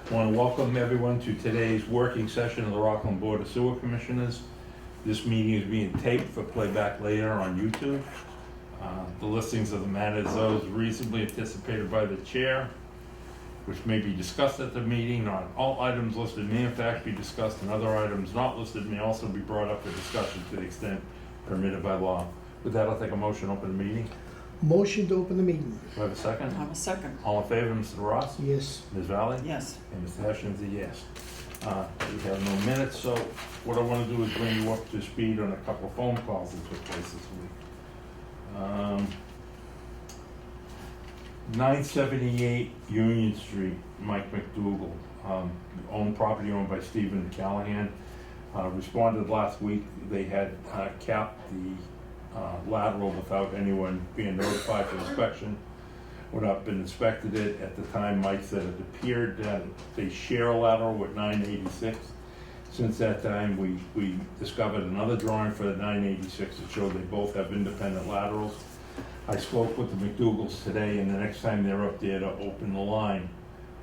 I want to welcome everyone to today's working session of the Rockland Board of Sewer Commissioners. This meeting is being taped for playback later on YouTube. The listings of the matters, those reasonably anticipated by the chair, which may be discussed at the meeting. Not all items listed may in fact be discussed, and other items not listed may also be brought up for discussion to the extent permitted by law. With that, I'll take a motion to open the meeting. Motion to open the meeting. Do I have a second? Have a second. All in favor, Mr. Ross? Yes. Ms. Valley? Yes. And Mr. Hashim's a yes. We have no minutes, so what I want to do is bring you up to speed on a couple of phone calls that took place this week. 978 Union Street, Mike McDougal, property owned by Stephen Callahan, responded last week. They had capped the lateral without anyone being notified for inspection. Went up and inspected it. At the time, Mike said it appeared that they share a lateral with 986. Since that time, we discovered another drawing for the 986 that showed they both have independent laterals. I spoke with the McDougals today, and the next time they're up there to open the line,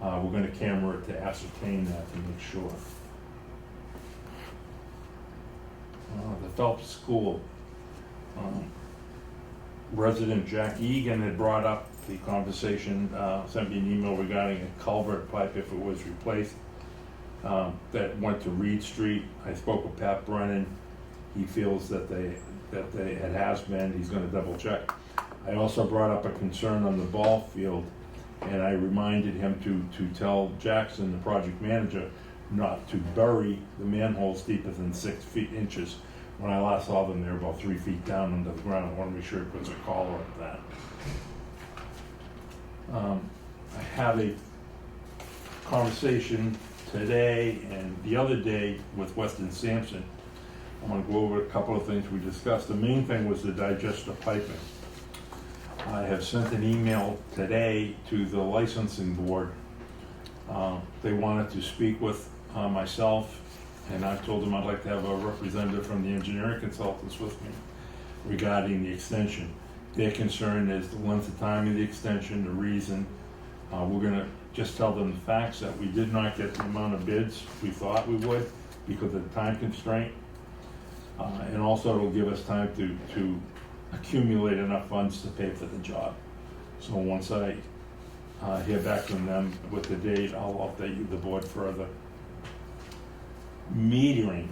we're going to camera it to ascertain that to make sure. The Phelps School. Resident Jack Egan had brought up the conversation, sent me an email regarding a culvert pipe if it was replaced, that went to Reed Street. I spoke with Pat Brennan. He feels that it has been. He's going to double check. I also brought up a concern on the ball field, and I reminded him to tell Jackson, the project manager, not to bury the manholes deeper than 6 inches. When I last saw them, they were about 3 feet down under the ground. I want to make sure he puts a collar on that. I had a conversation today and the other day with Weston Sampson. I want to go over a couple of things we discussed. The main thing was the digester piping. I have sent an email today to the licensing board. They wanted to speak with myself, and I told them I'd like to have a representative from the engineering consultants with me regarding the extension. Their concern is the length of time of the extension, the reason. We're going to just tell them the facts that we did not get the amount of bids we thought we would because of the time constraint. And also it'll give us time to accumulate enough funds to pay for the job. So once I hear back from them with the date, I'll update you, the board, further. Metering.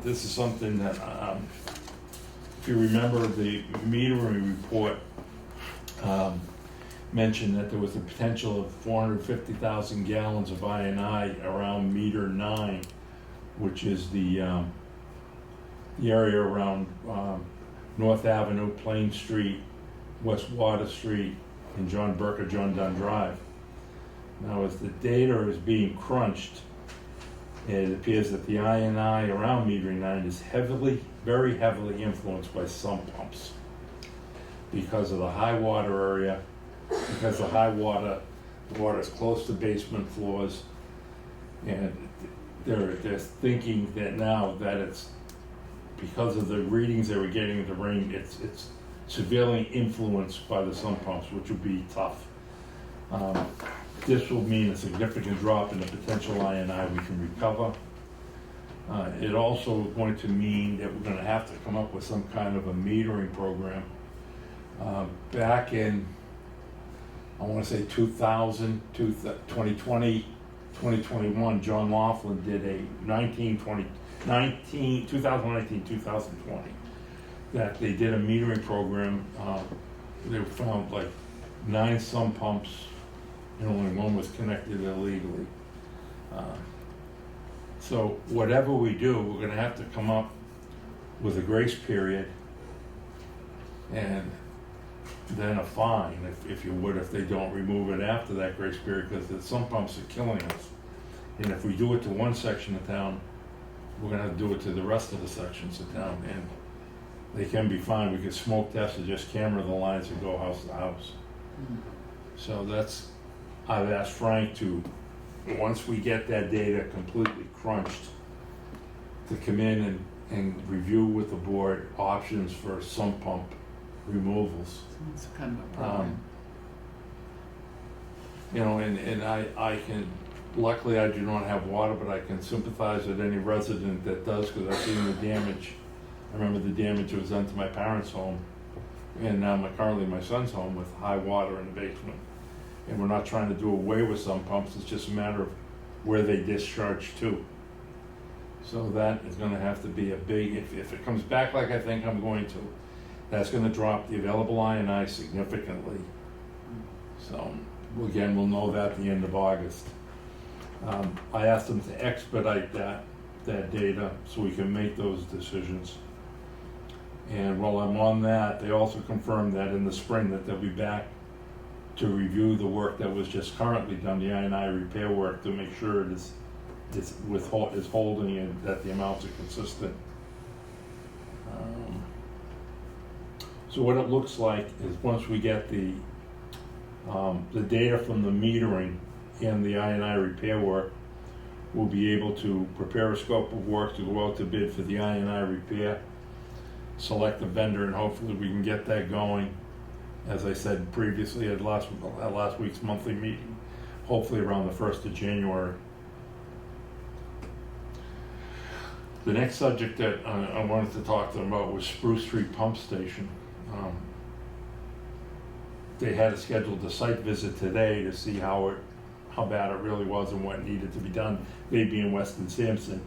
This is something that, if you remember, the metering report mentioned that there was a potential of 450,000 gallons of I&I around meter 9, which is the area around North Avenue, Plain Street, West Water Street, and John Burke or John Dunn Drive. Now, as the data is being crunched, it appears that the I&I around metering 9 is very heavily influenced by sump pumps because of the high water area, because the water is close to basement floors, and they're thinking that now that it's because of the readings they were getting in the rain, it's severely influenced by the sump pumps, which would be tough. This will mean a significant drop in the potential I&I we can recover. It also is going to mean that we're going to have to come up with some kind of a metering program. Back in, I want to say 2000, 2020, 2021, John Laughlin did a 2019, 2020, that they did a metering program. They found like 9 sump pumps, and only one was connected illegally. So whatever we do, we're going to have to come up with a grace period and then a fine, if you would, if they don't remove it after that grace period, because the sump pumps are killing us. And if we do it to one section of town, we're going to have to do it to the rest of the sections of town, and they can be fined. We could smoke test or just camera the lines and go house to house. Mm-hmm. So I've asked Frank to, once we get that data completely crunched, to come in and review with the board options for sump pump removals. It's kind of a problem. And I can luckily I do not have water, but I can sympathize with any resident that does, because I've seen the damage. I remember the damage that was done to my parents' home, and now currently my son's home, with high water in the basement. And we're not trying to do away with some pumps, it's just a matter of where they discharge to. So that is gonna have to be a big, if it comes back like I think I'm going to, that's gonna drop the available I&I significantly. So, again, we'll know that at the end of August. I asked them to expedite that data so we can make those decisions. And while I'm on that, they also confirmed that in the spring that they'll be back to review the work that was just currently done, the I&I repair work, to make sure it is holding and that the amounts are consistent. So what it looks like is once we get the data from the metering and the I&I repair work, we'll be able to prepare a scope of work to go out to bid for the I&I repair, select a vendor, and hopefully we can get that going, as I said previously at last week's monthly meeting, hopefully around the 1st of January. The next subject that I wanted to talk to them about was Spruce Street Pump Station. They had scheduled a site visit today to see how bad it really was and what needed to be done. They being Weston Sampson,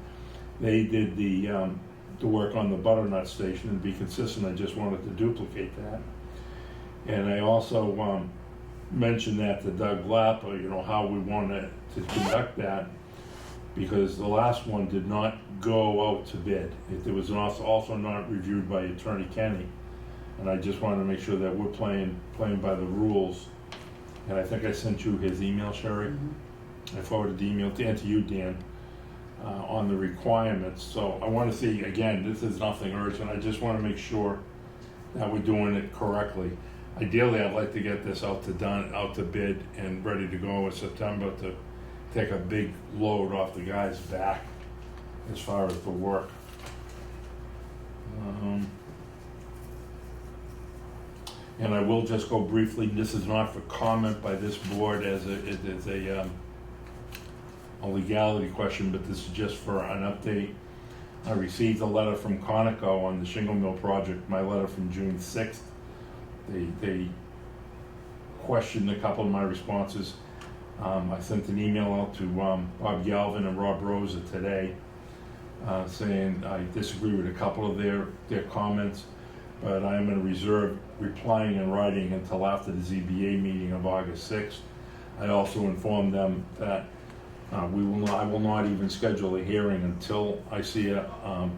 they did the work on the butternut station, and to be consistent, I just wanted to duplicate that. And I also mentioned that to Doug Lappa, how we wanted to conduct that, because the last one did not go out to bid. It was also not reviewed by Attorney Kenny, and I just wanted to make sure that we're playing by the rules. And I think I sent you his email, Sherry. Mm-hmm. I forwarded the email to you, Dan, on the requirements. So I want to see, again, this is nothing urgent. I just want to make sure that we're doing it correctly. Ideally, I'd like to get this out to bid and ready to go in September to take a big load off the guy's back as far as the work. And I will just go briefly, this is not for comment by this board as it is a legality question, but this is just for an update. I received a letter from Conoco on the Shingle Mill project, my letter from June 6th. They questioned a couple of my responses. I sent an email out to Bob Galvin and Rob Rosa today saying I disagree with a couple of their comments, but I'm going to reserve replying in writing until after the ZBA meeting of August 6th. I also informed them that I will not even schedule a hearing until I see a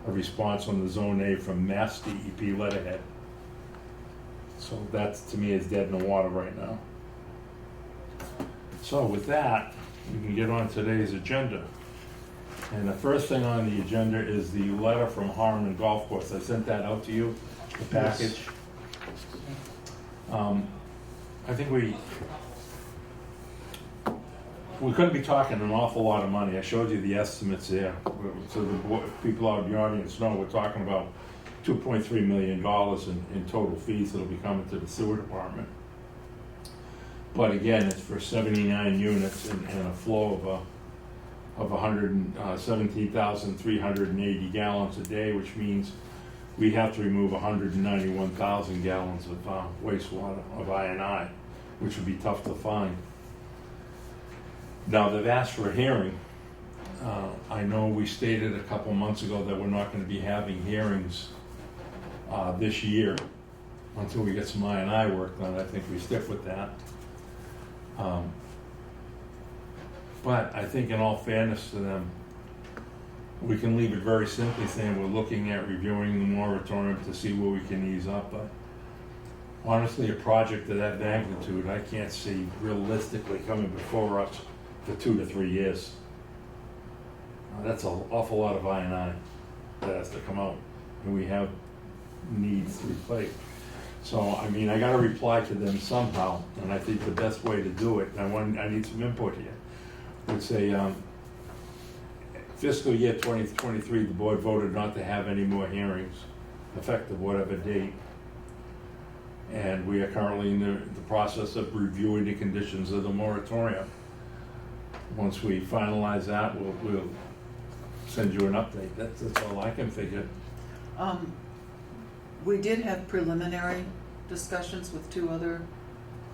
response on the Zone A from Mass DEP letterhead. So that, to me, is dead in the water right now. So with that, we can get on today's agenda. And the first thing on the agenda is the letter from Harmon Golf Course. I sent that out to you, the package. I think we couldn't be talking an awful lot of money. I showed you the estimates there. So the people out in the audience know we're talking about $2.3 million in total fees that'll be coming to the sewer department. But again, it's for 79 units and a flow of 117,380 gallons a day, which means we have to remove 191,000 gallons of wastewater of I&I, which would be tough to find. Now, they've asked for a hearing. I know we stated a couple months ago that we're not going to be having hearings this year until we get some I&I work done. I think we stick with that. But I think in all fairness to them, we can leave it very simply saying we're looking at reviewing the moratorium to see where we can ease up. But honestly, a project of that magnitude, I can't see realistically coming before us for 2 to 3 years. That's an awful lot of I&I that has to come out, and we have needs to replace. So, I mean, I got to reply to them somehow, and I think the best way to do it, I need some input here, would say fiscal year 2023, the board voted not to have any more hearings, effective whatever date. And we are currently in the process of reviewing the conditions of the moratorium. once we finalize that, we'll send you an update. That's all I can figure. We did have preliminary discussions with 2 other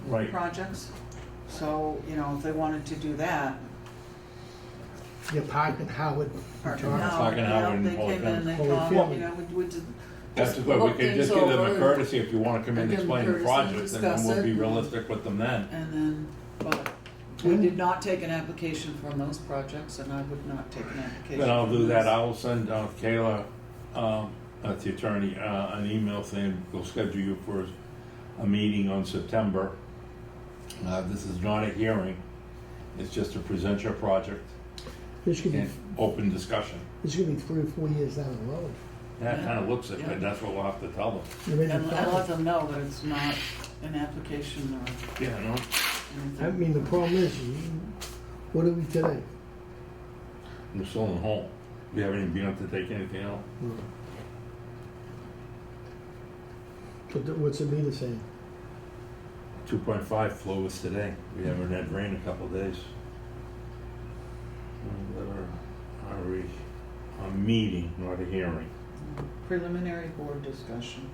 Right. projects. So, if they wanted to do that. Your Park and Howard. Park John. and Park and Howard, Howard they and came in and they Holy thought, Family. we just. That's just good. We look could just things give them over a and- courtesy if you want to come in and give them explain the courtesy and project, and then we'll discuss be it. realistic with them then. And then, but we did not take an application from those projects, and I would not take an application. Then I'll from do that. this. I'll send Kayla, that's the attorney, an email saying we'll schedule you for a meeting on September. This is not a hearing. It's just to present your project This could be, and open discussion. this could be 3 or 4 years down the road. That Yeah. kind of looks it, Yeah. but that's what we'll have to tell them. There ain't a And let problem. them know that it's not an application or Yeah, no? anything. I mean, the problem is, what are we today? We're still in the hole. We haven't even begun to take anything out. What's the meter saying? 2.5 flow was today. We haven't had rain a couple of days. A meeting, not a hearing. Preliminary board discussion.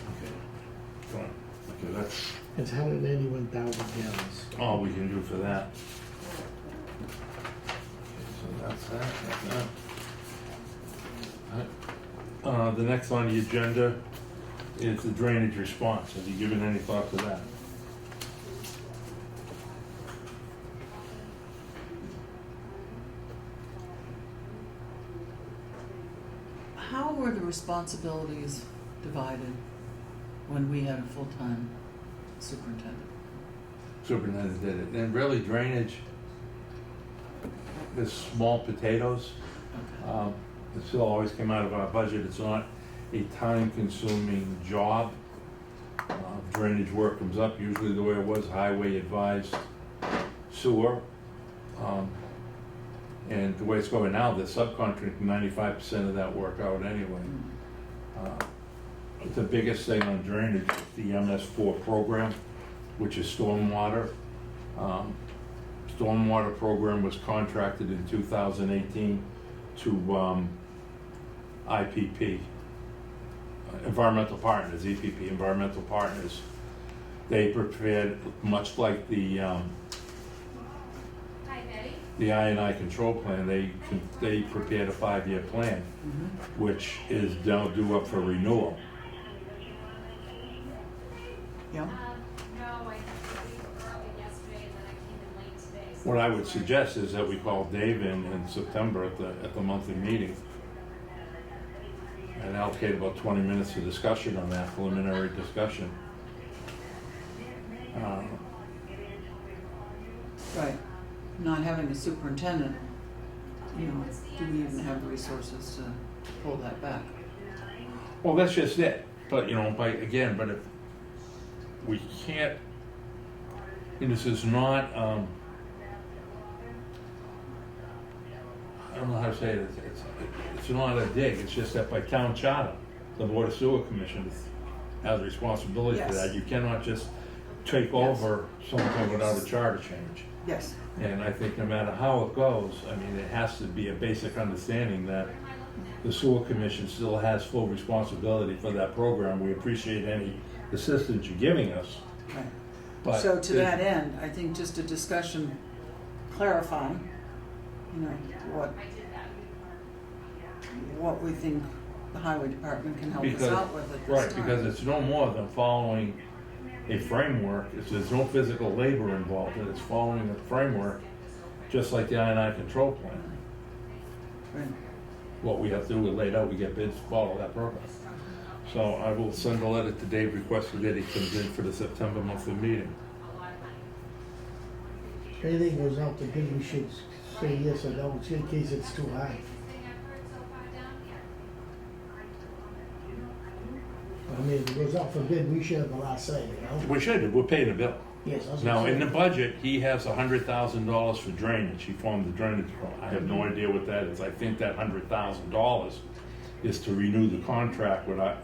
Okay. Fine. Okay, that's It's 181,000 gallons. all we can do for that. Okay, so that's that. The next on the agenda is the drainage response. Have you given any thought to that? How were the responsibilities divided when we had a full-time superintendent? Superintendent did it. And really drainage is small potatoes. Okay. It still always came out of our budget. It's not a time-consuming job. Drainage work comes up, usually the way it was, highway advised sewer. And the way it's going now, they're subcontracting 95% of that work out anyway. The biggest thing on drainage is the MS4 program, which is stormwater. Stormwater program was contracted in 2018 to IPP, Environmental Partners, EPP, Environmental Partners. They prepared, much like the I&I control plan, they prepared a 5-year plan, Mm-hmm. which is now due up for renewal. Yeah. No, I leave early yesterday and then I came in late today. So What I would suggest is that we call Dave in September at the monthly meeting and allocate about 20 minutes of discussion on that, preliminary discussion. Right. Not having a superintendent, do we even have the resources to pull that back? Well, that's just it. But, but if we can't, and this is not, I don't know how to say it, it's not a dig, it's just that by town charter, the Board of Sewer Commission has responsibility for Yes. that. You cannot just take over something without a charter change. Yes. And I think no matter how it goes, it has to be a basic understanding that the Sewer Commission still has full responsibility for that program. We appreciate any assistance you're giving us. Right. But So to that end, I think just a discussion clarifying, what we think the highway department can help us out with at this Right, time. because it's no more than following a framework. There's no physical labor involved, and it's following a framework, just like the I&I control plan. Right. What we have to do, we laid out, we get bids to follow that program. So I will send a letter to Dave requesting that he comes in for the September monthly meeting. If anything goes out to bid, we should say yes or no, in case it's too high. If it goes out for bid, we should have the last say, We should, we're paying the bill. Yes, that's what Now, I'm in the saying. budget, he has $100,000 for drainage. He formed the drainage fund. I have no idea what that is. I think that $100,000 is to renew the contract with our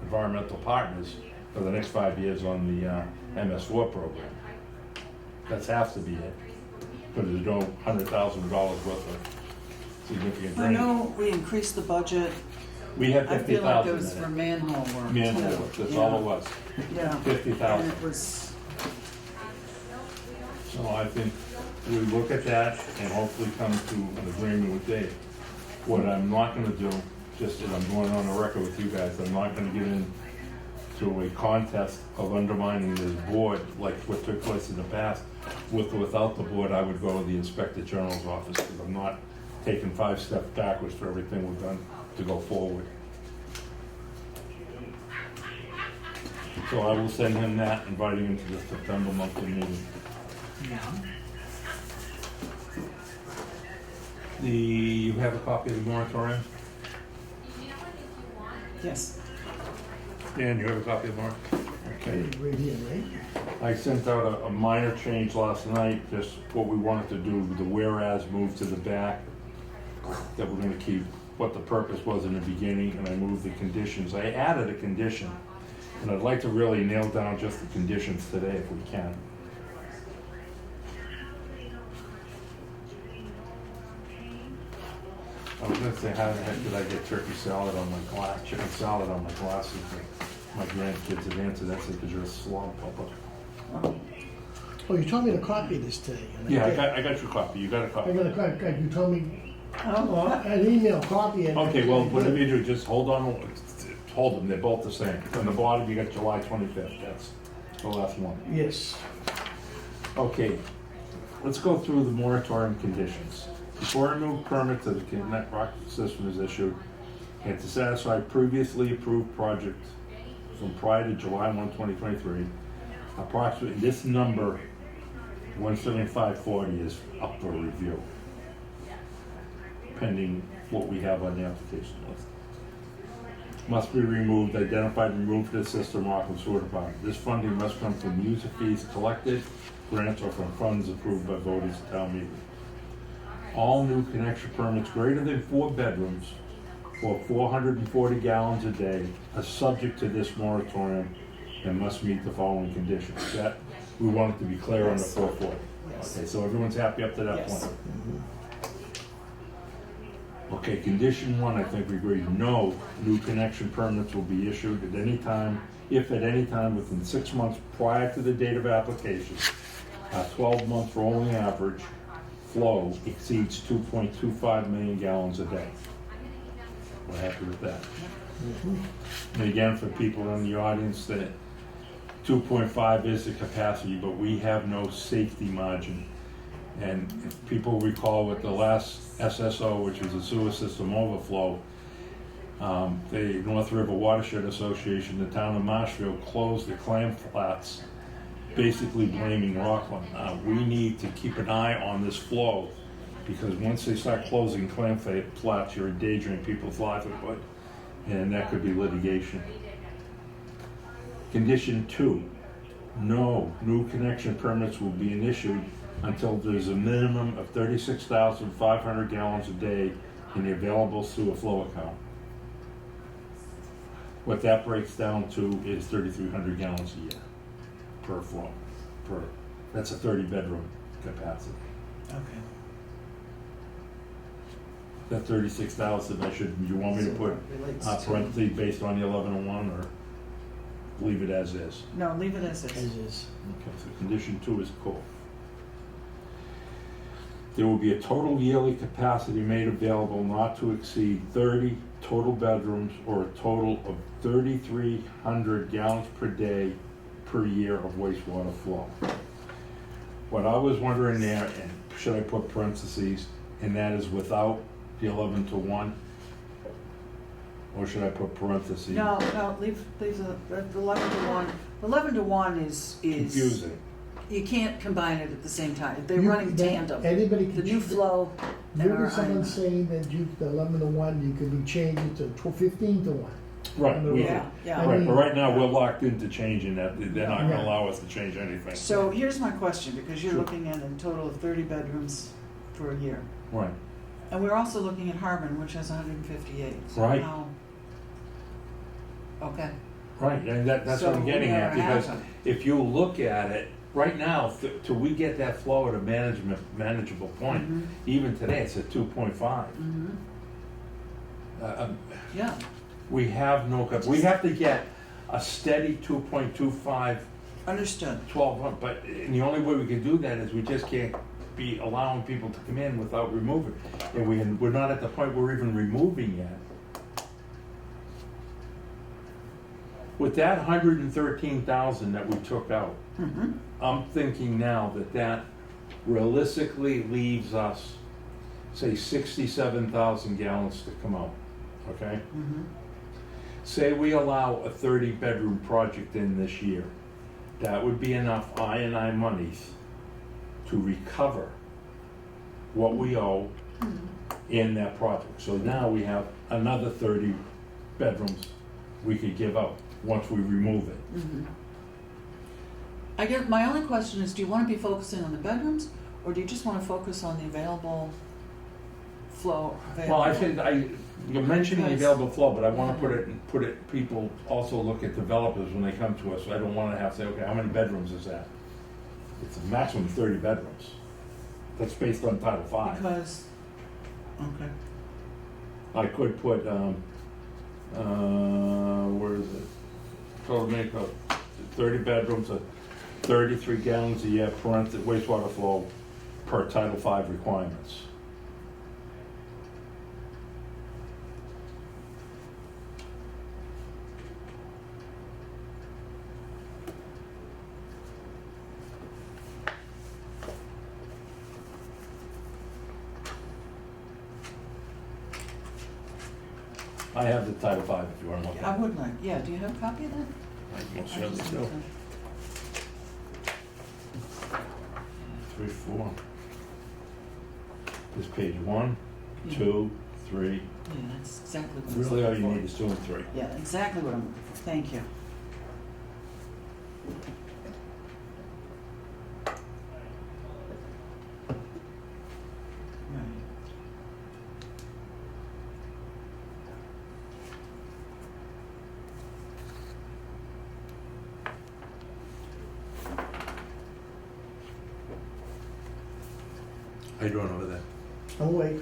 environmental partners for the next 5 years on the MS4 program. That's has to be it. But there's no $100,000 worth of significant I drainage. know we increased the budget. We have I feel like 50,000 it was for manhole work. manhole too. work, that's Yeah. all it was, Yeah. 50,000. And it was, So I think we look at that and hopefully come to an agreement with Dave. What I'm not gonna do, just as I'm going on the record with you guys, I'm not gonna get into a contest of undermining this board like what took place in the past. With or without the board, I would go to the Inspector General's office, because I'm not taking 5 steps backwards for everything we've done to go forward. So I will send him that, inviting him to the September monthly meeting. You have a copy of the moratorium? yes. Dan, you have a copy of the moratorium? Okay. Right here, right? I sent out a minor change last night, just what we wanted to do, the whereas moved to the back, that we're gonna keep what the purpose was in the beginning, and I moved the conditions. I added a condition, and I'd like to really nail down just the conditions today if we can. I was gonna say, how the heck did I get turkey salad on my glass, chicken salad on my glasses? My grandkids have answered that, said, because you're a slob, Papa. Oh, Oh, you told me to copy this today. and Yeah, did. I got your copy, you got a I copy. got a copy, you told me, oh, an email copy. and- Okay, well, whatever you do, just hold on, hold them, they're both the same. On the bottom, you got July 25th, that's the last one. Yes. Okay, let's go through the moratorium conditions. Before a new permit to the Connect Rock system is issued, and to satisfy previously approved projects from prior to July 1, 2023, approximately, this number, 17540, is up for review, pending what we have on the application list. Must be removed, identified and removed from the system, Rockland Sewer Department. This funding must come from user fees collected, grants, or from funds approved by voters at town meeting. All new connection permits greater than 4 bedrooms or 440 gallons a day are subject to this moratorium and must meet the following conditions. That, we want it to be clear on the Yes. 440. Yes. Okay, so everyone's happy up to that Yes. point? Okay, condition 1, I think we agreed, no new connection permits will be issued at any time, if at any time within 6 months prior to the date of application, a 12-month rolling average flow exceeds 2.25 million gallons a day. We're happy with that. And again, for people in the audience, that 2.5 is the capacity, but we have no safety margin. And if people recall with the last SSO, which was a sewer system overflow, the North River Watershed Association, the town of Marshfield, closed the clam flats, basically blaming Rockland. We need to keep an eye on this flow, because once they start closing clam flats, you're endangering people's livelihood, and that could be litigation. Condition 2, no new connection permits will be issued until there's a minimum of 36,500 gallons a day in the available sewer flow account. What that breaks down to is 3,300 gallons a year per flow, that's a 30-bedroom capacity. okay. That 36,000, you want me to put Relates to- parentheses based on the 1101, or leave it as is? No, leave it as As is. is. Okay, so condition 2 is cool. There will be a total yearly capacity made available not to exceed 30 total bedrooms or a total of 3,300 gallons per day per year of wastewater flow. What I was wondering there, and should I put parentheses, and that is without the 11-to-1? Or should I put parentheses? No, leave the 11-to-1. 11-to-1 is Confusing. you can't combine it at the same time. They're You- running that- tandem. Anybody The can. new flow and You our, heard someone saying that the 11-to-1, you could be changing to 15-to-1. Right, we Yeah, can. yeah. Right, but right now, we're locked into changing that. They're not gonna Yeah. allow us to change anything. So here's my question, because you're Sure. looking at a total of 30 bedrooms for a year. Right. And we're also looking at Harbin, which has 158. So Right. how Okay. Right, and that's what I'm So getting we at, never because have them. if you look at it, right now, till we get that flow at a manageable point, Mhm. even today, it's at 2.5. Mm-hmm. Yeah. We have no, we have to get a steady 2.25, Understood. 12 month, but and the only way we can do that is we just can't be allowing people to come in without removing. And we're not at the point we're even removing yet. With that 113,000 that we took out, Mm-hmm. I'm thinking now that realistically leaves us, say, 67,000 gallons to come out, okay? Mm-hmm. Say we allow a 30-bedroom project in this year. That would be enough I&I monies to recover what we owe in that project. So now we have another 30 bedrooms we could give out once we remove it. Mm-hmm. I guess my only question is, do you want to be focusing on the bedrooms, or do you just want to focus on the available flow? Well, I think you're mentioning the Because- available flow, but I want to put it, people also look at developers when they come to us. So I don't want to have to say, okay, how many bedrooms is that? It's a maximum of 30 bedrooms. That's based on Title V. Because, okay. I could put, where is it? Total makeup, 30 bedrooms, 33 gallons a year parentheses wastewater flow per Title V requirements. I have the Title V if you want to look I at it. would like, yeah, do you have a copy of that? I most I certainly just do. need to- 3, 4. This page 1, Yeah. 2, 3. Yeah, that's exactly what I'm Really, all looking you for. need is 2 and 3. Yeah, exactly what I'm looking for. Thank you. Right. How you doing over there? Oh, wait.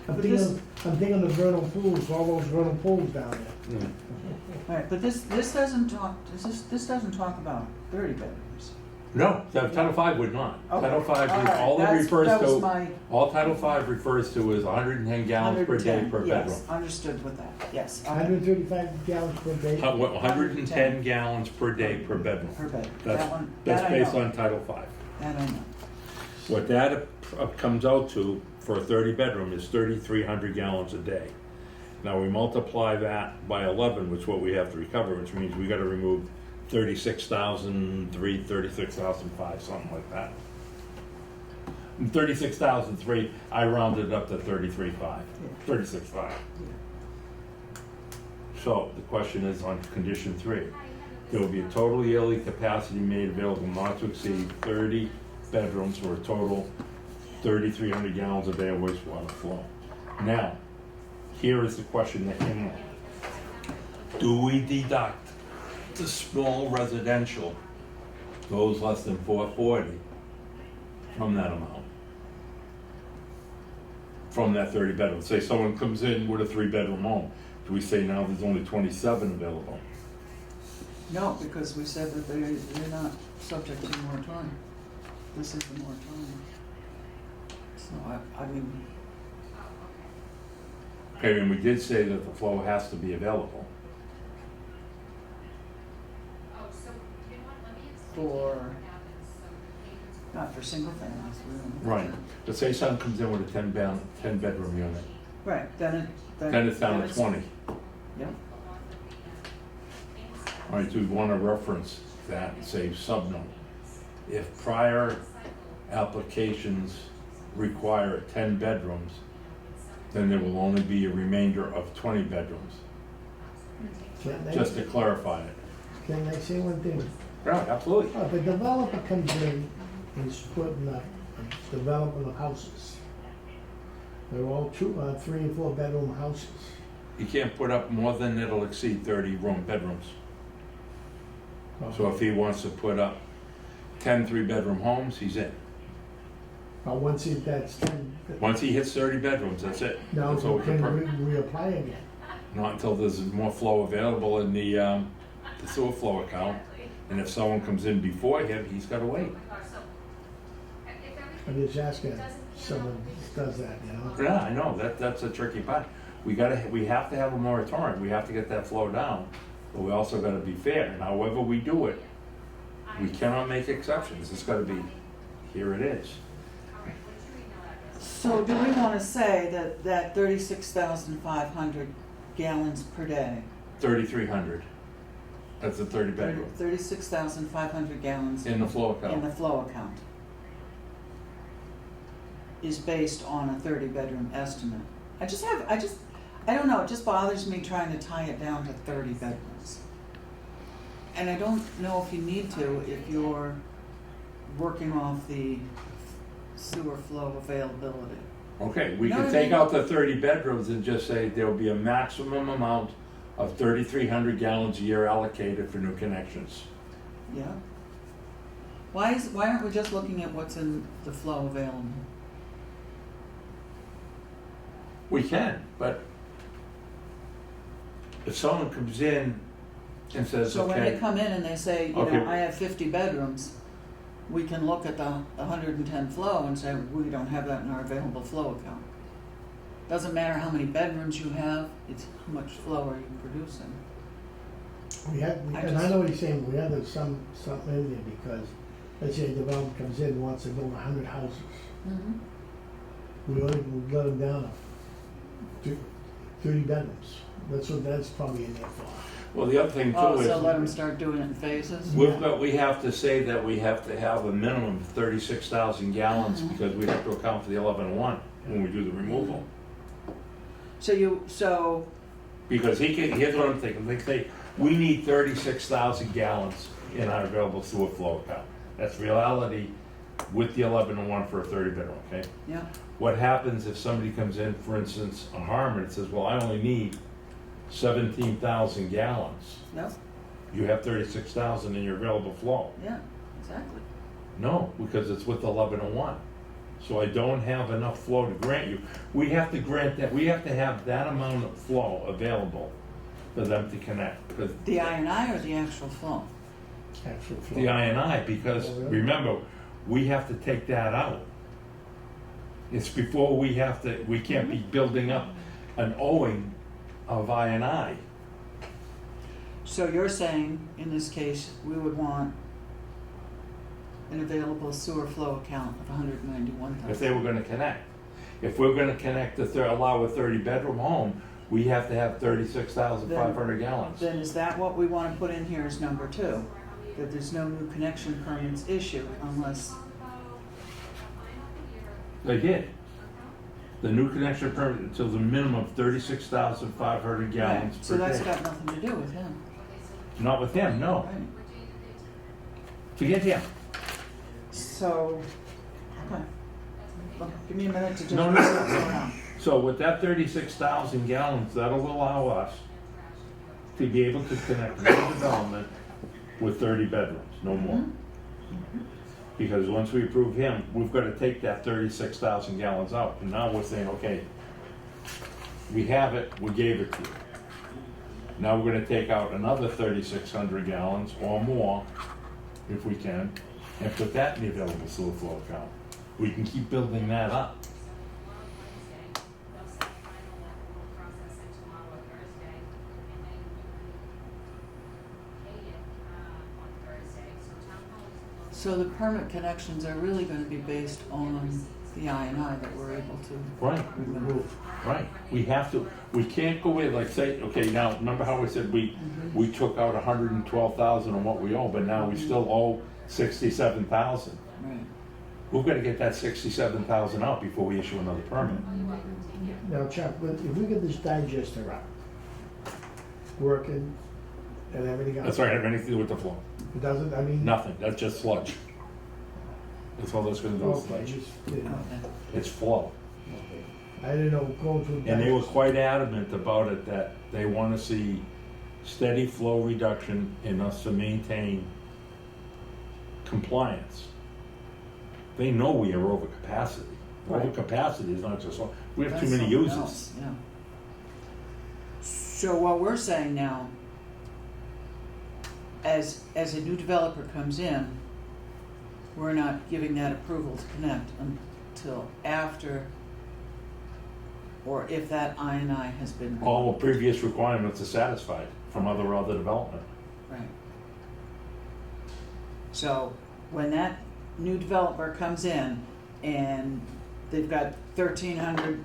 I'm But thinking of the vernal pools, all those vernal pools down there. Right, but this doesn't talk, this doesn't talk about 30 bedrooms. No, Title V would not. Okay. Title V, All right, all it that's- refers that was to, my all Title V refers to is 110 gallons per day 110, per bedroom. Yes, understood with that, yes. okay. 135 gallons per day. 110 gallons per day per bedroom. Per bedroom, That's, that one, that's that I based know, on Title V. that I know. What that comes out to for a 30 bedroom is 3,300 gallons a day. Now we multiply that by 11, which is what we have to recover, which means we gotta remove 36,003, 36,005, something like that. And 36,003, I rounded it up to 33,500, 36,500. So the question is on condition 3. There will be a total yearly capacity made available not to exceed 30 bedrooms for a total 3,300 gallons a day of wastewater flow. Now, here is the question that came up. Do we deduct the small residential, those less than 440, from that amount? From that 30 bedroom? Say someone comes in with a 3-bedroom home. Do we say now there's only 27 available? No, because we said that they're not subject to moratorium. This is the moratorium. So I mean, Okay, and we did say that the flow has to be available. Oh, so, you know what, let me explain to For- you what happens, so payments. not for single families, we don't. Right. But say someone comes in with a 10-bedroom unit, Right, then then it's down to it's- 20. Yep, All right, do we want to reference that and say subnote? If prior applications require 10 bedrooms, then there will only be a remainder of 20 bedrooms, just to clarify it. Can I say one thing? Right, absolutely. If a developer comes in and is putting a development of houses, they're all 3 and 4 bedroom houses. You can't put up more than it'll exceed 30 bedrooms. So if he wants to put up 10 3-bedroom homes, he's in. Once that's 10, Once he hits 30 bedrooms, that's it. now That's all we we can can permit. reapply again. Not until there's more flow available in the sewer flow account. And if someone comes in before him, he's gotta wait. I'm just asking if someone does that, you know? Yeah, I know, that's a tricky part. We have to have a moratorium, we have to get that flow down, but we also gotta be fair, and however we do it, we cannot make exceptions, it's gotta be, here it is. So do we wanna say that 36,500 gallons per day, 3,300, that's a 30 bedroom, 36,500 gallons in the flow in the account. flow account is based on a 30-bedroom estimate? I don't know, it just bothers me trying to tie it down to 30 bedrooms. And I don't know if you need to if you're working off the sewer flow availability. Okay, we No, can I take mean- out the 30 bedrooms and just say there'll be a maximum amount of 3,300 gallons a year allocated for new connections. Yeah? Why aren't we just looking at what's in the flow available? We can, but if someone comes in and says, So when they okay, come in and they say, you Okay. know, I have 50 bedrooms, we can look at the 110 flow and say, we don't have that in our available flow account. Doesn't matter how many bedrooms you have, it's how much flow are you producing. And I know what he's saying, we have something in there because, let's say a developer comes in and wants to build 100 houses. Mm-hmm. We only can let them down to 30 bedrooms. That's probably in there for. well, the other thing too Oh, is, so let them start doing it in phases? we have to say that we have to have a minimum of 36,000 gallons Mhm. because we have to account for the 1101 when we do the removal. So, Because here's what I'm thinking, they say, we need 36,000 gallons in our available sewer flow account. That's reality with the 1101 for a 30 bedroom, okay? yeah, What happens if somebody comes in, for instance, on Harmon, and says, well, I only need 17,000 gallons. yeah, You have 36,000 in your available flow. yeah, exactly. No, because it's with 1101. So I don't have enough flow to grant you. We have to grant that, we have to have that amount of flow available for them to connect. Because The I&I or the actual flow? Actual flow. the I&I, because Oh, really? remember, we have to take that out. It's before we can't be building up an owing of I&I. So you're saying, in this case, we would want an available sewer flow account of 191,000? If they were gonna connect. If we're gonna connect allow a 30-bedroom home, we have to have 36,500 gallons. Then is that what we want to put in here as number 2? That there's no new connection permits issued unless, They did. The new connection permit until the minimum of 36,500 gallons right, so per that's day. got nothing to do with him. Not with him, no. Right. Forget him. So, okay. Well, give me a minute to just No, no, write no. this down. So with that 36,000 gallons, that'll allow us to be able to connect new development with 30 bedrooms, no more. Mm-hmm. Because once we approve him, we've got to take that 36,000 gallons out. And now we're saying, okay, we have it, we gave it to you. Now we're going to take out another 3,600 gallons or more, if we can, and put that in the available sewer flow account. We can keep building that up. So the permit connections are really going to be based on the I&I that we're able to Right. remove. Right, we have to, we can't go in, like say, okay, now, remember how we said we took out 112,000 on what we owe, but now we still owe 67,000. Right. We've got to get that 67,000 out before we issue another permit. Now, Chuck, if we get this digester up, working and everything else. That's right, have anything to do with the flow. It doesn't, I mean. Nothing, that's just sludge. That's all that's gonna do is Okay, sludge. just, you know, Okay. It's flow. okay. I didn't know going through. And they were quite adamant about it, that they wanna see steady flow reduction in us to maintain compliance. They know we are over capacity. Right. Over capacity is not just, we have too That's many something users. else, yeah. So what we're saying now, as a new developer comes in, we're not giving that approval to connect until after, or if that INI has been. All the previous requirements are satisfied from other development. Right. So when that new developer comes in and they've got 1,300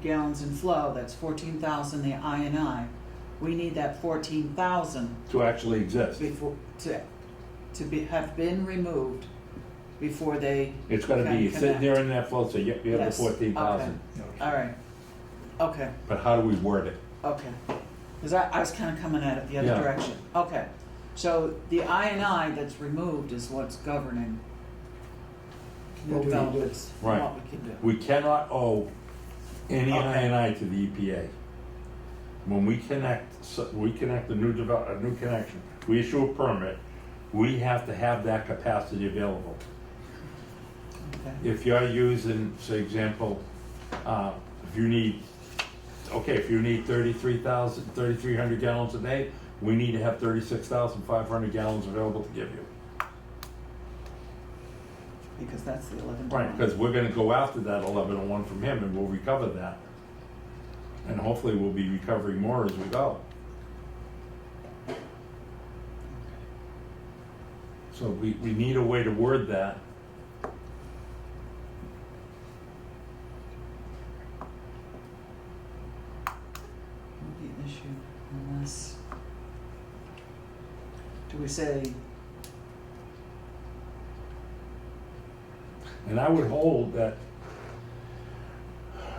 gallons in flow, that's 14,000 the INI. We need that 14,000 To actually exist. before, have been removed before they It's gotta be can sitting there connect. in that flow, so you have the Yes, 14,000. All right, okay, But how do we word it? okay. Because I was kind of coming at it the other Yeah. direction. Okay, so the INI that's removed is what's governing new What we can do. developments, Right. what we can do. We cannot owe any Okay. INI to the EPA. When we connect a new connection, we issue a permit, we have to have that capacity available. Okay. If you're using, say example, if you need 3,300 gallons a day, we need to have 36,500 gallons available to give you. Because that's the 11 to Right, 1. because we're gonna go after that 1101 from him and we'll recover that. And hopefully we'll be recovering more as we go. So we need a way to word that. Will be issued unless, do we say, And I would hold that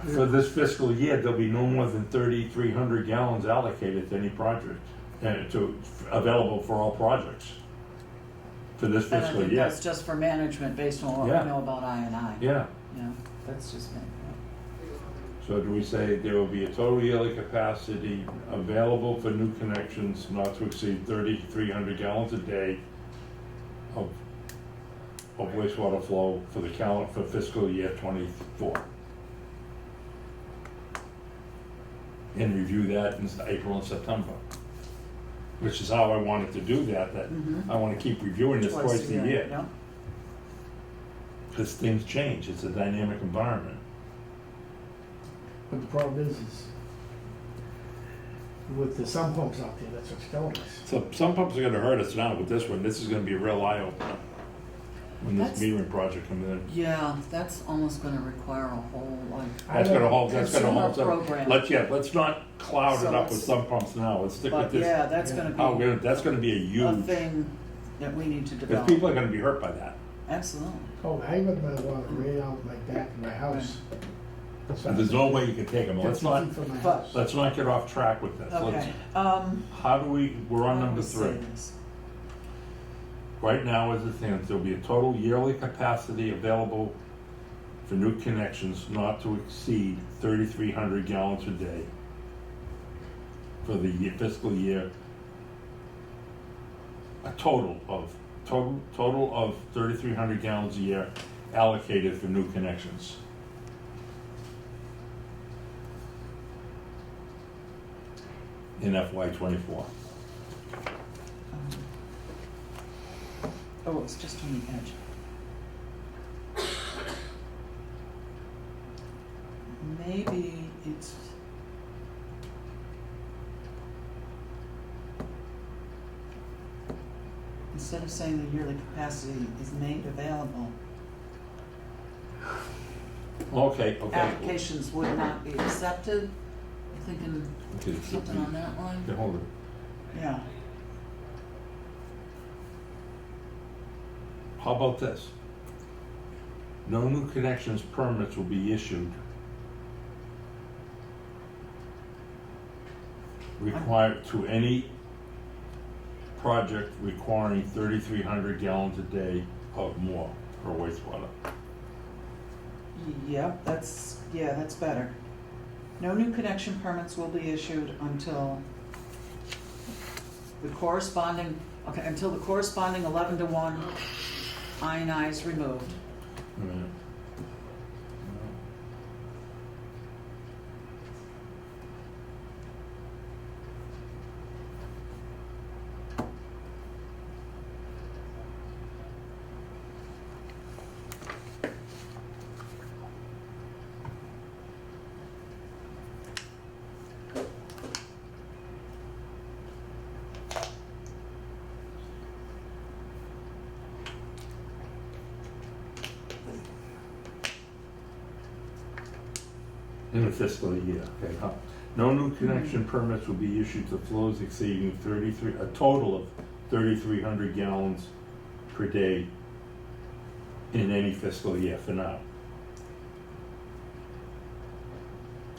for this fiscal year, there'll be no more than 3,300 gallons allocated to any project, available for all projects for this and I fiscal think year. that's just for management based on what Yeah. we know about INI. Yeah, Yeah, that's just me. so do we say there will be a total yearly capacity available for new connections not to exceed 3,300 gallons a day of wastewater flow for the for fiscal year '24? And review that in April and September, which is how I wanted to do that Mhm. I want to keep reviewing this twice a year, Yeah. because things change, it's a dynamic environment. But the problem is with the sump pumps out there, that's what's killing us. So some pumps are gonna hurt us now with this one, this is gonna be a real eye opener when this That's- metering project comes in. Yeah, that's almost gonna require a whole, like, That's gonna hold, Consumer program. let's not cloud So it up with let's- some pumps now, let's stick with but this. yeah, that's Yeah. gonna be That's gonna be a a huge, thing that we need to because develop. people are gonna be hurt by that. Absolutely. Oh, I got my water right out my back of my house. And there's no way you can take them, let's not, 50 feet from my But- house. let's not get off track with this. Okay, How do we're on how do number we say 3. this? Right now, as it stands, there'll be a total yearly capacity available for new connections not to exceed 3,300 gallons a day for the fiscal year. A total of 3,300 gallons a year allocated for new connections. In FY '24. Oh, it's just on the edge. Maybe it's. Instead of saying the yearly capacity is made available, Okay. applications would not be accepted. You thinking Okay, something on that line? Okay, hold it. Yeah. How about this? No new connections permits will be issued required to any project requiring 3,300 gallons a day of more for wastewater. Yep, that's better. No new connection permits will be issued until the corresponding 11-to-1 INI is removed. Yeah. In the fiscal year, okay, huh? No new connection permits will be issued to flows exceeding a total of 3,300 gallons per day in any fiscal year for now.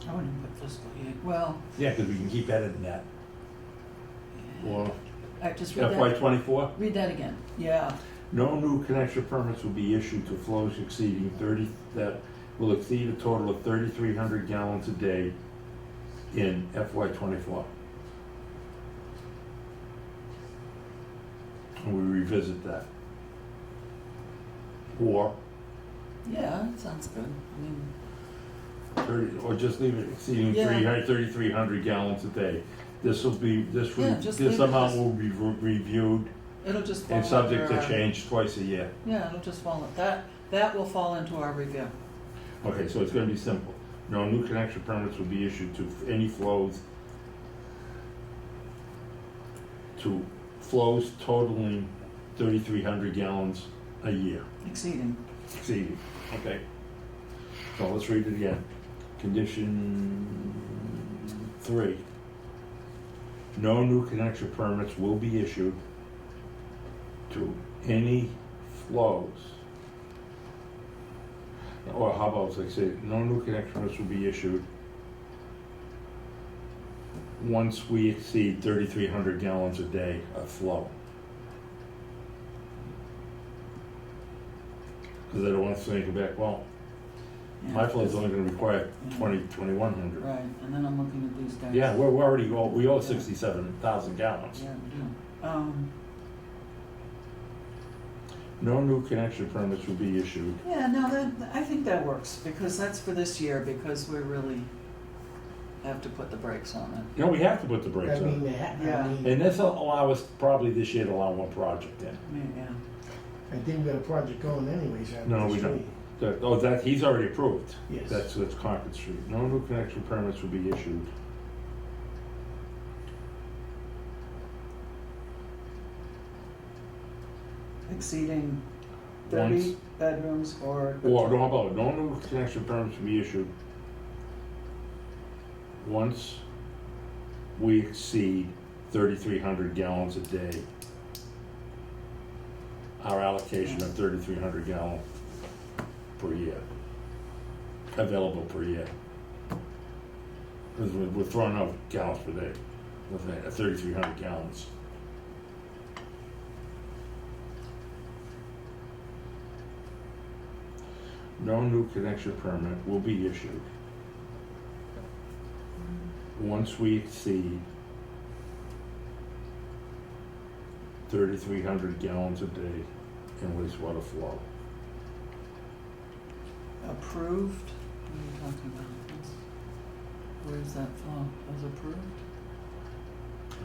I wouldn't put fiscal year, well, Yeah, because we can keep editing that. Or I just read FY that, '24, read that again, yeah. no new connection permits will be issued to flows exceeding that will exceed a total of 3,300 gallons a day in FY '24. And we revisit that. Or Yeah, that sounds good, I mean, 30, or just leave it exceeding Yeah. 3,300 gallons a day. This Yeah, just leave this it amount as- will be reviewed it'll just fall and subject under to our- change twice a year. Yeah, it'll just fall, that will fall into our review. Okay, so it's gonna be simple. No new connection permits will be issued to any flows totaling 3,300 gallons a year, Exceeding. exceeding, okay? So let's read it again. Condition 3. No new connection permits will be issued to any flows. Or how about, like, say, no new connection permits will be issued once we exceed 3,300 gallons a day of flow. Because I don't want to think back, well, Yeah, my flow's because- only gonna require Yeah. 2,100. Right, and then I'm looking at these guys. Yeah, we owe 67,000 gallons. Yeah, we do. No new connection permits will be issued. Yeah, no, I think that works, because that's for this year, because we really have to put the brakes on it. You know, we have to put the brakes I mean, on. Yeah. And this will allow us, probably this year, to allow one project in. I mean, yeah. I think we got a project going anyways out No, the we street. don't. He's already approved. Yes. That's Concord Street. No new connection permits will be issued. Exceeding 30 Once- bedrooms or. Or, no, how about, no new connection permits will be issued once we exceed 3,300 gallons a day. Our allocation of 3,300 gallons per year, available per year. Because we're throwing out gallons per day, with 3,300 gallons. No new connection permit will be issued once we exceed 3,300 gallons a day in wastewater flow. Approved? What are you talking about? Where's that flow? Was approved?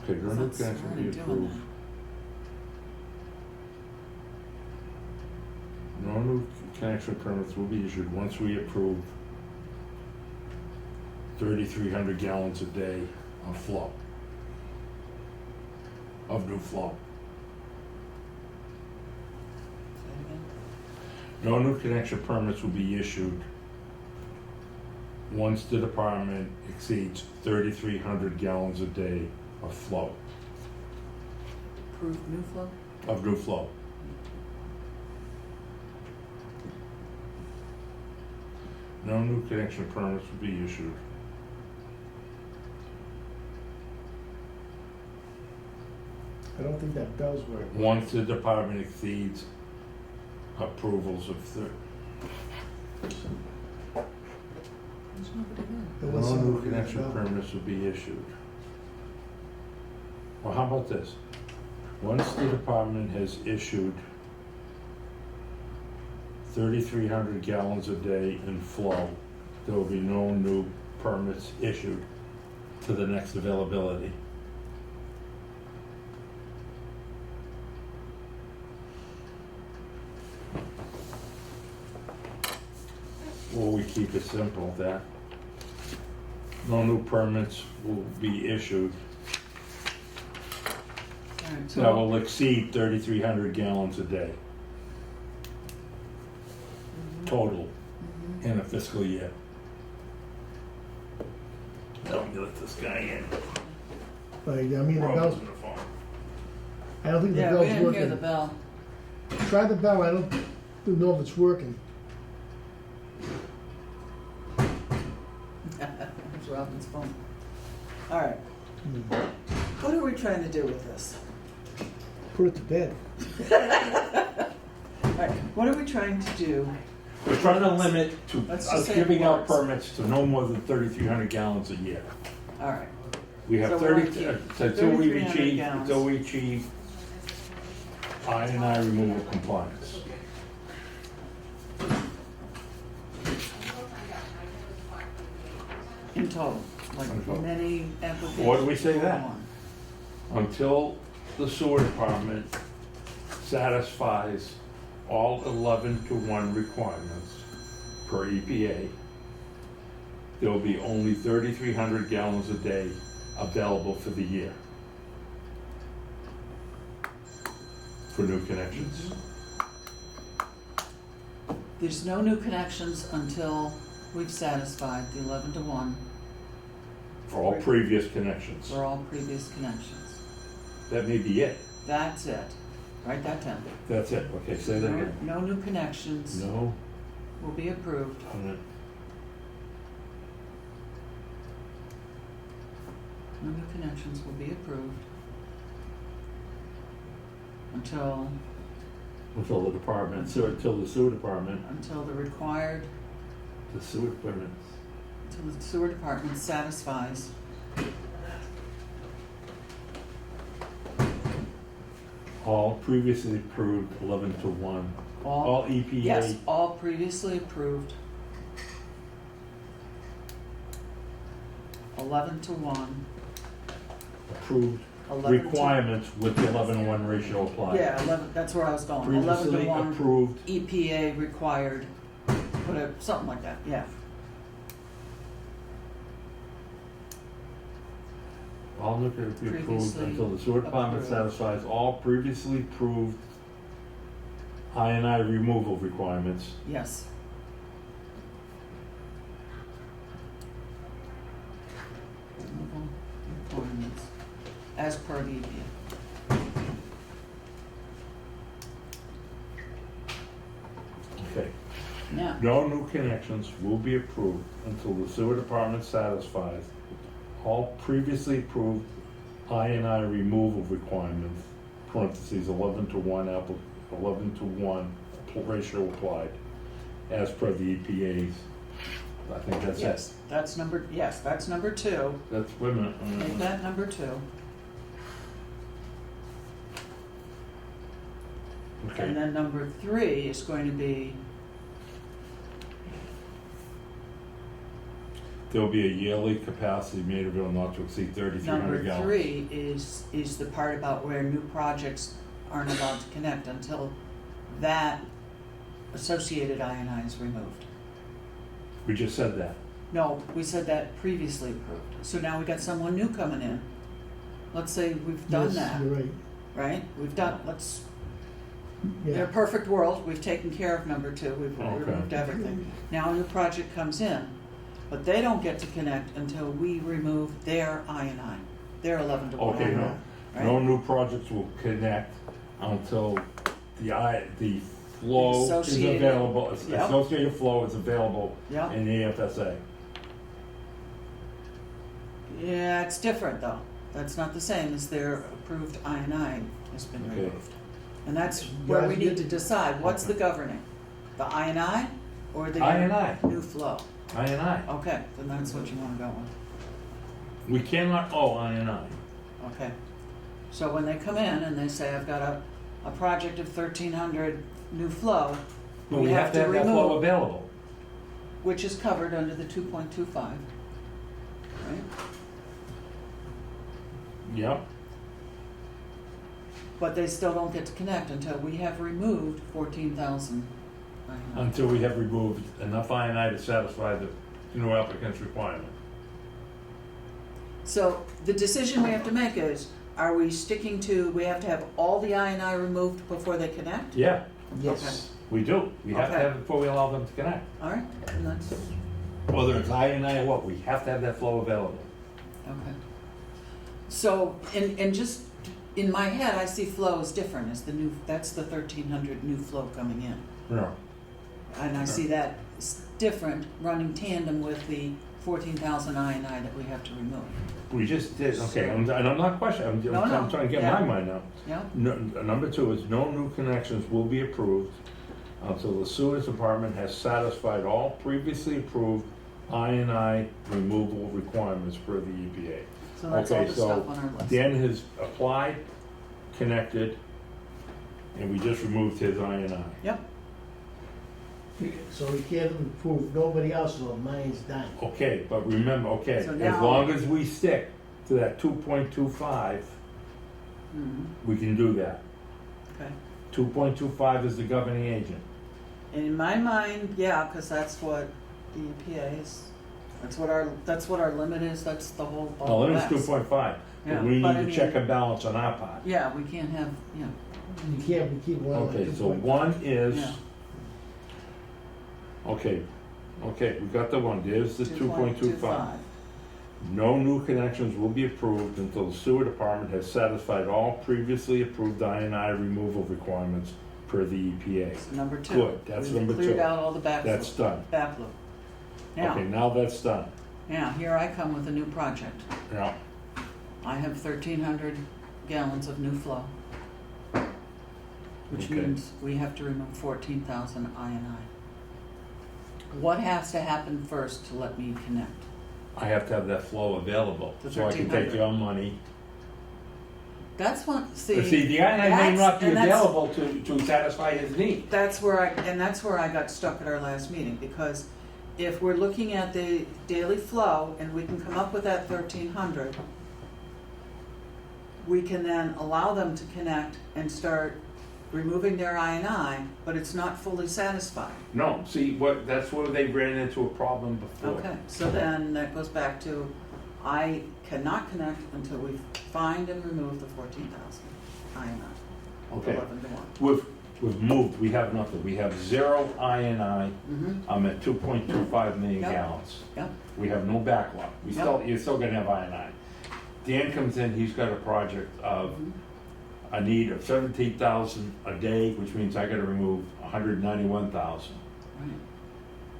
Okay, no new That's connection will already be doing approved. No new connection permits will be issued once we approve 3,300 gallons a day of flow. Of new flow. Say it again. No new connection permits will be issued once the department exceeds 3,300 gallons a day of flow, Approved new flow? of new flow. No new connection permits will be issued I don't think that does work. once the department exceeds approvals of There's nobody there. There was No new somebody connection there. permits will be issued. Well, how about this? Once the department has issued 3,300 gallons a day in flow, there will be no new permits issued to the next availability. Or we keep it simple that no new permits will be issued All right, that so, will exceed 3,300 gallons a day total in a fiscal year. Let me let this guy in. But, I mean, the Robin's bell's, on the phone. I don't think the yeah, we bell's didn't hear the working. bell. Try the bell, I don't know if it's working. There's Robin's phone. All right, Hmm. what are we trying to do with this? Put it to bed. All right, what are we trying to do? We're trying to limit to Let's just us say it giving out works. permits to no more than 3,300 gallons a year. All right, We have So 30, we'll keep until we 3,300 achieve, gallons. until we achieve I removal compliance. in total, like In total. many applications. Why do we say go that? on. Until the sewer department satisfies all 11-to-1 requirements per EPA, there will be only 3,300 gallons a day available for the year for new connections. There's no new connections until we've satisfied the 11-to-1 For all previous connections. for all previous connections. That may be it. That's it. Write that down. That's it. Okay, say that No, again. no new connections No. will be approved No new connections will be approved until Until the department, so until the sewer department, the required, the sewer department. until the sewer department satisfies All previously approved 11-to-1. all, All E EPA. yes, all previously approved 11-to-1. Approved 11 to- requirements with the 11-to-1 ratio applied. Yeah, 11, that's where I was going. 11 to Previously 1 approved, EPA required, whatever, something like that, yeah. all new can be approved Previously until the sewer department approved. satisfies all previously approved I removal requirements. Yes. Removal requirements as per the EPA. Okay. Now, No new connections will be approved until the sewer department satisfies all previously approved I removal requirements, parentheses, 11-to-1 11-to-1 ratio applied, as per the EPA's. I think that's it. yes, that's number 2. That's, wait a minute. Make that number 2. And Okay, then number 3 is going to be, there'll be a yearly capacity made available not to exceed 3,300 number gallons. 3 is the part about where new projects aren't allowed to connect until that associated I is removed. We just said that. No, we said that previously approved. So now we got someone new coming in. Let's say we've done Yes, that, you're right. right? We've done, in a Yeah, perfect world, we've taken care of number 2, we've Okay. removed everything. Now a new project comes in, but they don't get to connect until we remove their I, their 11-to-1 Okay, no, right? no new projects will connect until the flow is Associated- available, Yep. associated flow is available Yep. in the FSA. Yeah, it's different though. That's not the same as their approved I has been Okay. removed. And that's where we Guys, need to decide, what's the governing? The I or the I&I. new flow? I. Okay, then that's what you wanna go with. We cannot owe I. Okay. So when they come in and they say, I've got a project of 1,300 new flow, But we have to have that flow remove, available. which is covered under the 2.25, right? Yep. But they still don't get to connect until we have removed 14,000. Until we have removed enough I to satisfy the new applicant's requirement. So the decision we have to make is, are we sticking to, we have to have all the I removed before they connect? Yeah, Yes. we do. We have to Okay. have it before we allow them to connect. All right, and that's, Whether it's I or what, we have to have that flow available. okay. So, and just, in my head, I see flow as different as the new, that's the 1,300 new flow coming in. No. And I see that as different, running tandem with the 14,000 I that we have to remove. We just did, okay, and I'm not questioning, No, I'm no, trying to get yeah. my mind out. Yeah? No, number two is no new connections will be approved until the sewage department has satisfied all previously approved I removal requirements per the EPA. So that's all Okay, the so stuff on our list. Dan has applied, connected, and we just removed his I. Yep, So we can't improve nobody else, so mine's done. Okay, but remember, okay, So as now- long as we stick to that 2.25, mhm, we can do that. okay. 2.25 is the governing agent. And in my mind, yeah, because that's what the EPA is, that's what our limit is, that's the whole No, ball of limit's wax. 2.5, Yeah, but we but need I to mean- check and balance on our part. Yeah, we can't have, yeah, You can't keep one like Okay, so 2.5. one is, yeah. okay, we got the one, there's the 2.25. No new connections will be approved until the sewer department has satisfied all previously approved I removal requirements per the EPA. So number two. Good, that's We've number cleared two. out all the back That's done. back loop. Now, Okay, now that's done. now, here I come with a new project. Now, I have 1,300 gallons of new flow, which Okay. means we have to remove 14,000 I. What has to happen first to let me connect? I have to have that flow available, The so I can take 1,300. your money. That's one, see. See, the I may that's- not be and that's- available to satisfy his need. That's where I got stuck at our last meeting, because if we're looking at the daily flow and we can come up with that 1,300, we can then allow them to connect and start removing their I, but it's not fully satisfied. No, see, that's where they ran into a problem before. Okay, so then that goes back to, I cannot connect until we find and remove the 14,000 I. Okay. 11 to 1. We've moved, we have nothing, we have zero I. Mm-hmm, I'm at 2.25 million Yep. gallons. yep, We have no backlog. Yep. You're still gonna have I. Dan comes in, he's got a project of mhm, a need of 17,000 a day, which means I gotta remove 191,000. right.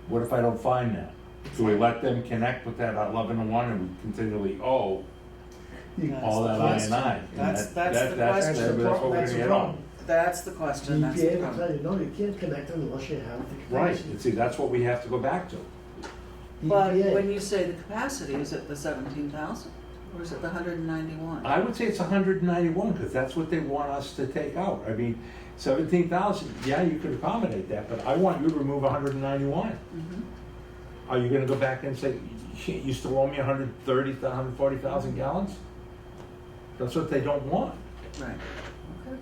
What if I don't find that? Do we let them connect with that 11 to 1 and we continually owe That's all the that question. I? That's the That's question. the That's what problem, we're that's gonna the get problem. on. That's the question, that's the EPA will problem. tell you, no, you can't connect it unless you have the Right, capacity. and see, that's what we have to go back to. But EPA. when you say the capacity, is it the 17,000 or is it the 191? I would say it's 191, because that's what they want us to take out. I mean, 17,000, yeah, you could accommodate that, but I want you to remove 191. Mhm. Are you gonna go back and say, you still owe me 130, 140,000 gallons? That's what they don't want. Right, okay.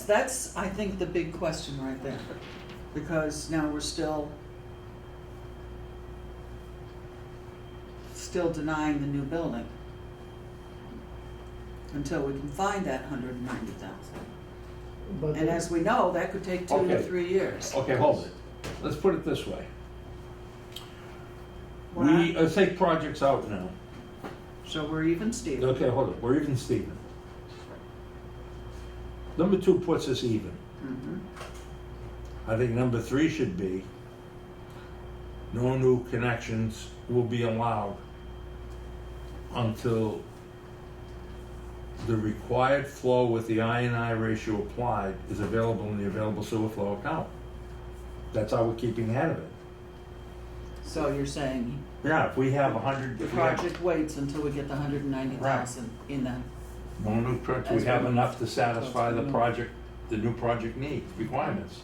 That's, I think, the big question right there. Because now we're still denying the new building until we can find that 190,000. But And as we know, that could take 2 to Okay. 3 years. Okay, hold it. Let's put it this way. What I- Let's take projects out now. So we're even, Steve. Okay, hold it, we're even Steven. Number 2 puts us even. Mhm. I think number 3 should be, no new connections will be allowed until the required flow with the I ratio applied is available in the available sewer flow account. That's how we're keeping ahead of it. So you're saying Yeah, if we have 100, the if we have project waits until we get the 190,000 in that, no new trucks, we As have we- enough to satisfy the Mhm. project, the new project needs, requirements.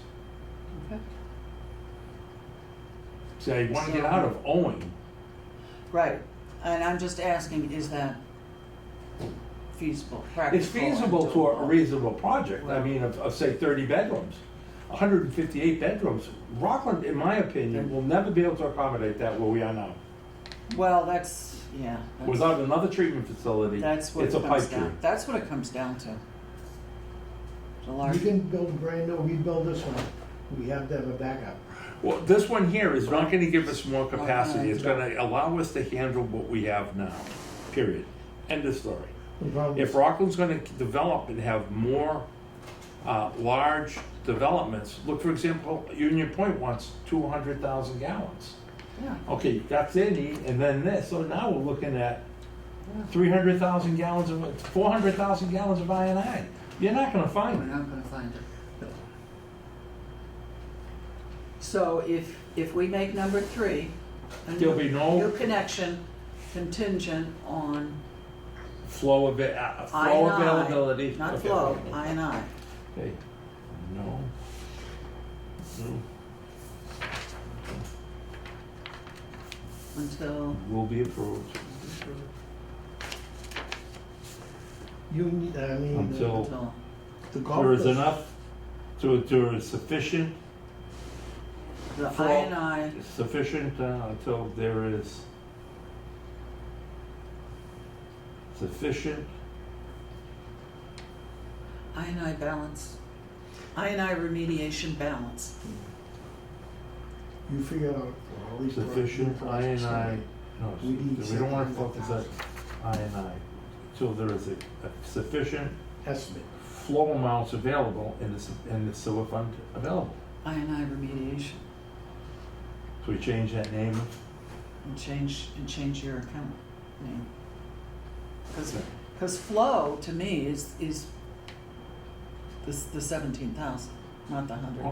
okay, See, I wanna get out of owing. right, and I'm just asking, is that feasible, practical? It's feasible and to a doable? reasonable project, I Well- mean, of say 30 bedrooms. 158 bedrooms, Rockland, in my opinion, will never be able to accommodate that where we are now. Well, that's, yeah. that's- Without another treatment facility, That's what it's it a comes pipe down, dream. that's what it comes down to. The You large, can build a brand new, rebuild this one, we have to have a backup. Well, this one here is not gonna give us more capacity, Okay. it's gonna allow us to handle what we have now, period. End of story. The problem If is, Rockland's gonna develop and have more, large developments, look, for example, Union Point wants 200,000 gallons. yeah, Okay, that's their need, and then this, so now we're looking at yeah. 300,000 gallons of, 400,000 gallons of I&I. You're not gonna We're find it. not gonna find it. So if we make number 3, a There'll be no- new connection contingent on Flow of it, I flow and I, availability. not Okay. flow, I and I. Okay, no. No. Until, Will be approved you need, I mean, until the golf there is course- enough, there is sufficient, the flow- I and I, sufficient, until there is sufficient, I and I balance, I and I remediation balance. You figure out all these. sufficient projects. I&I, no, We need we don't wanna focus on 700,000. I&I. Till there is a sufficient Estimate. flow amounts available in the sewer fund available. I and I remediation, So we change that name. and change your account name. Cause flow to me is the 17,000, not the 100.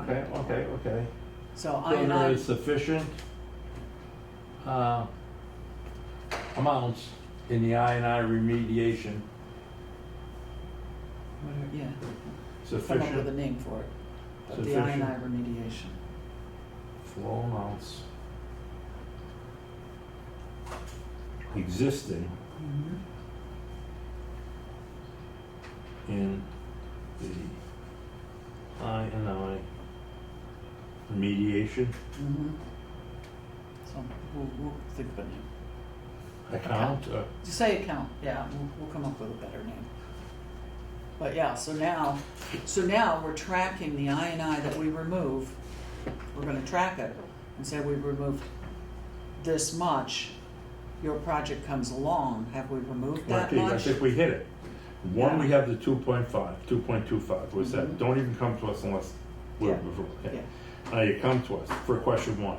Okay. So I So and there I, is sufficient, amounts in the I&I remediation, yeah, come up with a sufficient name for it. But the I and I remediation. flow amounts existing Mm-hmm. in the I&I remediation Mm-hmm. So we'll think of a name. account, Just say account, yeah, we'll come up with a better name. But yeah, so now we're tracking the I and I that we remove. We're gonna track it and say we removed this much. Your project comes along, have we removed that okay, I much? think we hit it. One, we Yeah. have the 2.25, was that, Mhm. don't even come to us unless we're, Yeah. okay. Yeah. Now you come to us for question 1.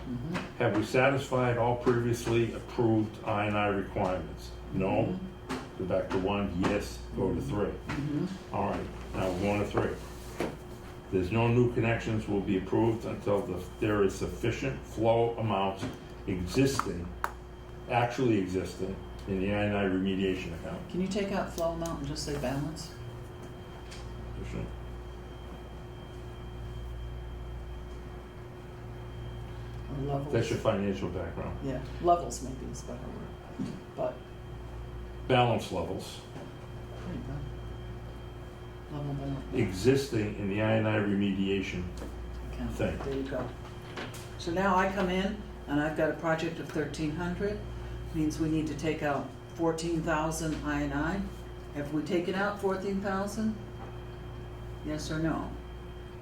Mhm. Have we satisfied all previously approved I&I requirements? No. Go back to 1, yes, go to 3. Mhm. All right, now we're going to 3. There's no new connections will be approved until there is sufficient flow amounts existing, actually existing, in the I&I remediation account. Can you take out flow amount and just say balance? Sufficient. Or levels? That's your financial background. Yeah, levels maybe is a better word, but Balance levels there you go. Level balance. existing in the I&I remediation. account. thing. There you go. So now I come in and I've got a project of 1,300, means we need to take out 14,000 I and I. Have we taken out 14,000? Yes or no?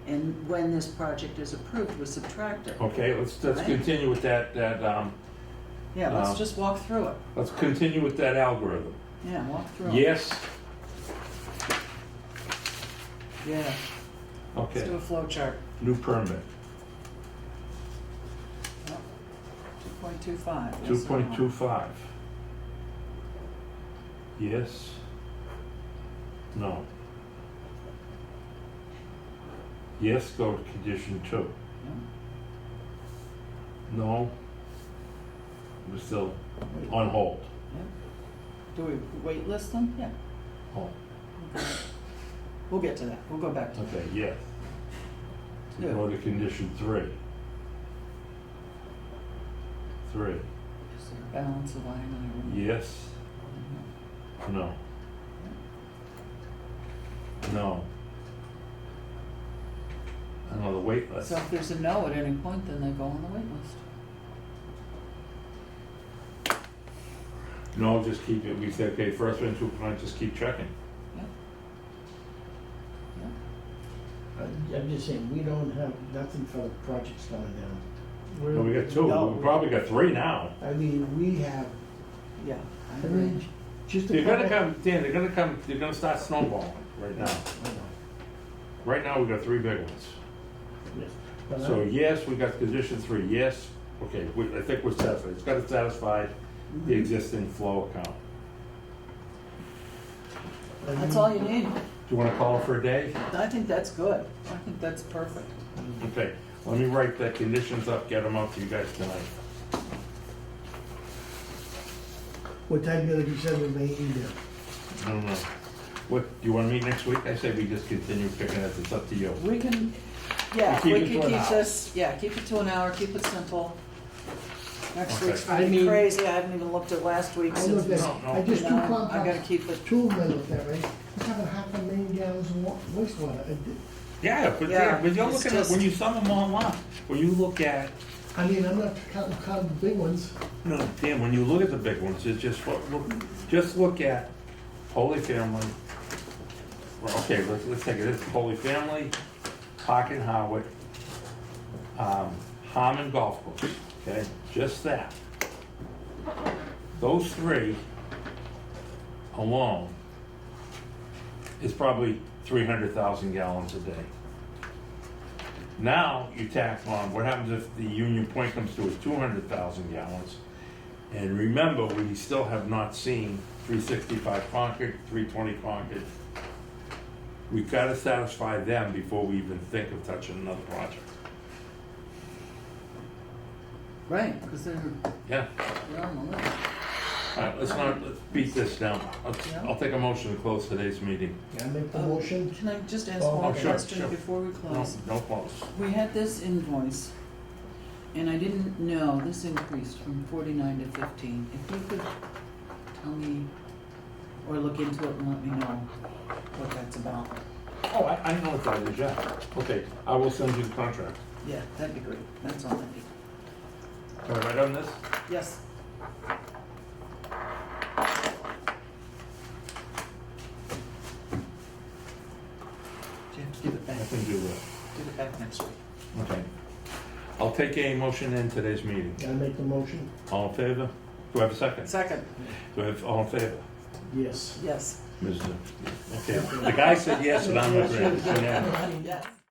And when this project is approved, we subtract it. Okay, let's Right. continue with that, Yeah, let's just walk through it. let's continue with that algorithm. Yeah, walk through it. Yes, Yeah, let's okay, do a flow chart. new permit, 2.25. yes or no? 2.25. Yes, no. Yes, go to condition 2. Yeah. No. We're still on hold. Do we wait list them? Yeah. Oh, We'll get to that. We'll go back to that. okay, yes. To Good. go to condition 3. 3, Is there a balance of I&I? yes, no. No. Another wait list. So if there's a no at any point, then they go on the wait list. No, just keep it, we said, okay, first one, 2 points, just keep checking. Yep. Yep. I'm just saying, we don't have nothing for the projects coming down. No, we got 2, No, we probably got 3 now. I mean, we have, Yeah. I I mean, agree. just a They're gonna couple. come, Dan, they're gonna start snowballing right now. I know, Right now, we got 3 big ones. yes. But So I- yes, we got condition 3, yes, okay, I think we're satisfied, it's gotta satisfy the existing flow account. That's all you need. Do you wanna call it for a day? I think that's good. I think that's perfect. Okay, let me write the conditions up, get them out to you guys tonight. What time you gonna be sending me email? I don't know. What, do you wanna meet next week? I say we just continue picking it, it's up to you. We can, yeah, We we keep it can to an keep hour. this, yeah, keep it to an hour, keep it simple. Next Okay. week's gonna I be mean- crazy. I haven't even looked at last week's. I looked at, No, no. I just You two know, I gotta compounds, keep it. two of them I looked at, right? We're having 500,000 gallons of wastewater. Yeah, but Yeah, but you're it's looking at, just- when you sum them all up, when you look at, I mean, I'm not counting the big ones. no, Dan, when you look at the big ones, it's just, just look at Holy Family. Well, okay, let's take it, it's Holy Family, Park and Howard, Harmon Golf Course, okay, just that. Those 3 alone is probably 300,000 gallons a day. Now, you tack on, what happens if the Union Point comes to is 200,000 gallons? And remember, we still have not seen 365 Concord, 320 Concord. We've got to satisfy them before we even think of touching another project. Right, because they're Yeah, on the list. all right, let's beat this down. Yeah. I'll take a motion to close today's meeting. Can I make the motion? Can I just ask Oh, one sure, question sure. before we No, close? no close. We had this invoice, and I didn't know this increased from 49 to 15. If you could tell me, or look into it and let me know what that's about. Oh, I know what that is, yeah. Okay, I will send you the contract. Yeah, that'd be great. That's all I need. Can I write on this? Yes. Jeff, give it I back. can do that. Give it back next week. Okay. I'll take a motion in today's meeting. Can I make the motion? All in favor? Do I have a second? Second. Do I have, all in favor? Yes. Yes. Mr. Okay, the guy said yes, and I'm agreeing. It's unanimous. Yes.